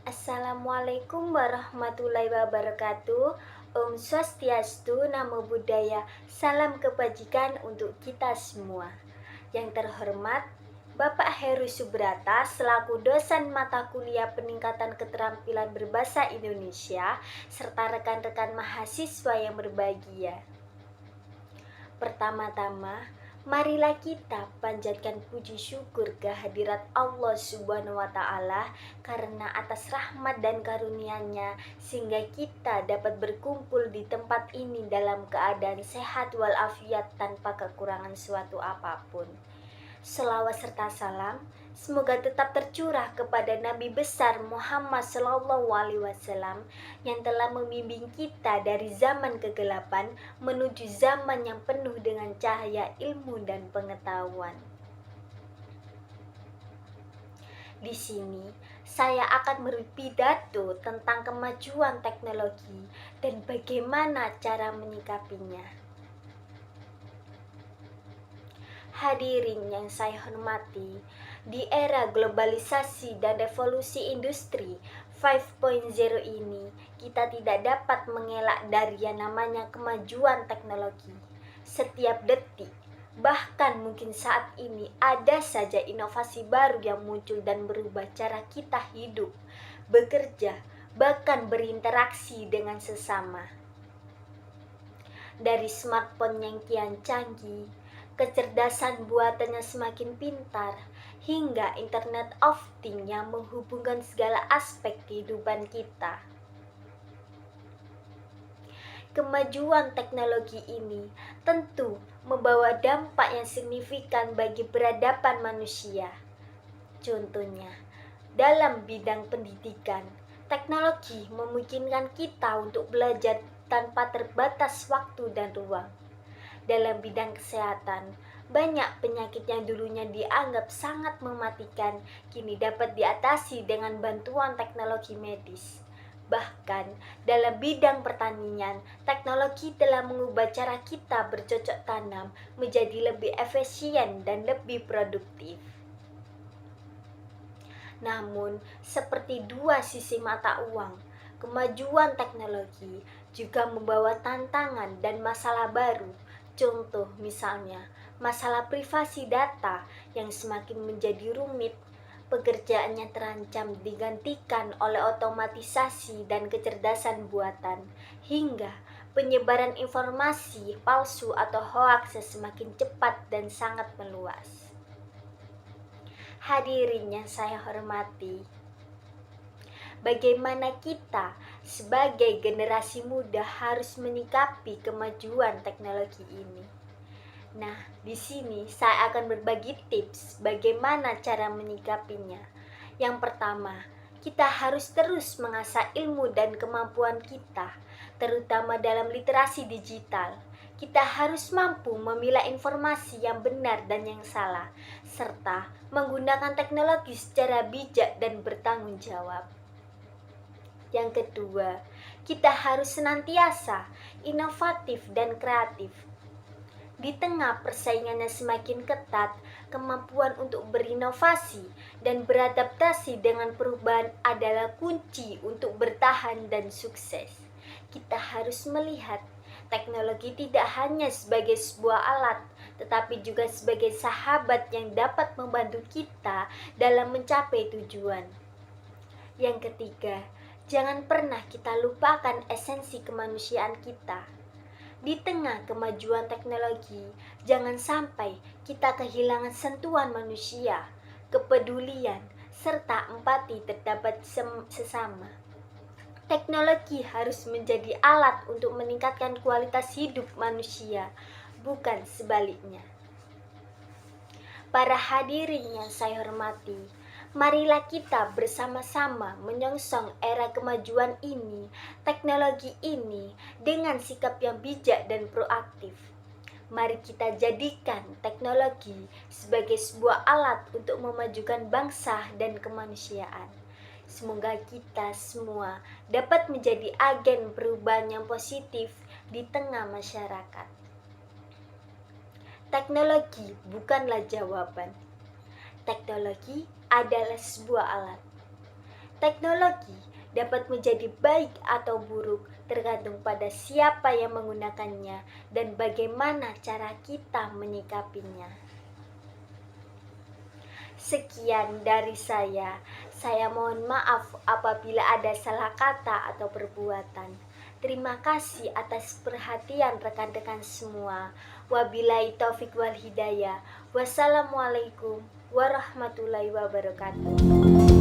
Assalamualaikum warahmatullahi wabarakatuh. Om Swastiastu, Namo Buddhaya. Salam kebajikan untuk kita semua. Yang terhormat Bapak Heru Subrata selaku dosen mata kuliah peningkatan keterampilan berbahasa Indonesia serta rekan-rekan mahasiswa yang berbahagia. Pertama-tama, marilah kita panjatkan puji syukur kehadirat Allah Subhanahu wa Ta'ala karena atas rahmat dan karunia-Nya sehingga kita dapat berkumpul di tempat ini dalam keadaan sehat walafiat tanpa kekurangan suatu apapun. Selawat serta salam semoga tetap tercurah kepada Nabi besar Muhammad SAW yang telah membimbing kita dari zaman kegelapan menuju zaman yang penuh dengan cahaya ilmu dan pengetahuan. Di sini saya akan berpidato tentang kemajuan teknologi dan bagaimana cara menyikapinya. Hadirin yang saya hormati, di era globalisasi dan revolusi industri 5.0 ini, kita tidak dapat mengelak dari yang namanya kemajuan teknologi. Setiap detik, bahkan mungkin saat ini ada saja inovasi baru yang muncul dan berubah cara kita hidup, bekerja, bahkan berinteraksi dengan sesama. Dari smartphone yang kian canggih, kecerdasan buatannya semakin pintar, hingga Internet of Things yang menghubungkan segala aspek kehidupan kita. Kemajuan teknologi ini tentu membawa dampak yang signifikan bagi peradaban manusia. Contohnya, dalam bidang pendidikan, teknologi memungkinkan kita untuk belajar tanpa terbatas waktu dan ruang. Dalam bidang kesehatan, banyak penyakit yang dulunya dianggap sangat mematikan kini dapat diatasi dengan bantuan teknologi medis. Bahkan dalam bidang pertanian, teknologi telah mengubah cara kita bercocok tanam menjadi lebih efisien dan lebih produktif. Namun, seperti dua sisi mata uang, kemajuan teknologi juga membawa tantangan dan masalah baru. Contoh misalnya, masalah privasi data yang semakin menjadi rumit, pekerjaannya terancam digantikan oleh otomatisasi dan kecerdasan buatan, hingga penyebaran informasi palsu atau hoaks semakin cepat dan sangat meluas. Hadirin yang saya hormati, bagaimana kita sebagai generasi muda harus menyikapi kemajuan teknologi ini? Nah, di sini saya akan berbagi tips bagaimana cara menyikapinya. Yang pertama, kita harus terus mengasah ilmu dan kemampuan kita, terutama dalam literasi digital. Kita harus mampu memilah informasi yang benar dan yang salah, serta menggunakan teknologi secara bijak dan bertanggung jawab. Yang kedua, kita harus senantiasa inovatif dan kreatif. Di tengah persaingannya semakin ketat, kemampuan untuk berinovasi dan beradaptasi dengan perubahan adalah kunci untuk bertahan dan sukses. Kita harus melihat teknologi tidak hanya sebagai sebuah alat, tetapi juga sebagai sahabat yang dapat membantu kita dalam mencapai tujuan. Yang ketiga, jangan pernah kita lupakan esensi kemanusiaan kita. Di tengah kemajuan teknologi, jangan sampai kita kehilangan sentuhan manusia, kepedulian, serta empati terhadap sesama. Teknologi harus menjadi alat untuk meningkatkan kualitas hidup manusia, bukan sebaliknya. Para hadirin yang saya hormati, marilah kita bersama-sama menyongsong era kemajuan ini, teknologi ini dengan sikap yang bijak dan proaktif. Mari kita jadikan teknologi sebagai sebuah alat untuk memajukan bangsa dan kemanusiaan. Semoga kita semua dapat menjadi agen perubahan yang positif di tengah masyarakat. Teknologi bukanlah jawaban. Teknologi adalah sebuah alat. Teknologi dapat menjadi baik atau buruk tergantung pada siapa yang menggunakannya dan bagaimana cara kita menyikapinya. Sekian dari saya. Saya mohon maaf apabila ada salah kata atau perbuatan. Terima kasih atas perhatian rekan-rekan semua. Wabillahi taufik wal hidayah. Wassalamualaikum warahmatullahi wabarakatuh.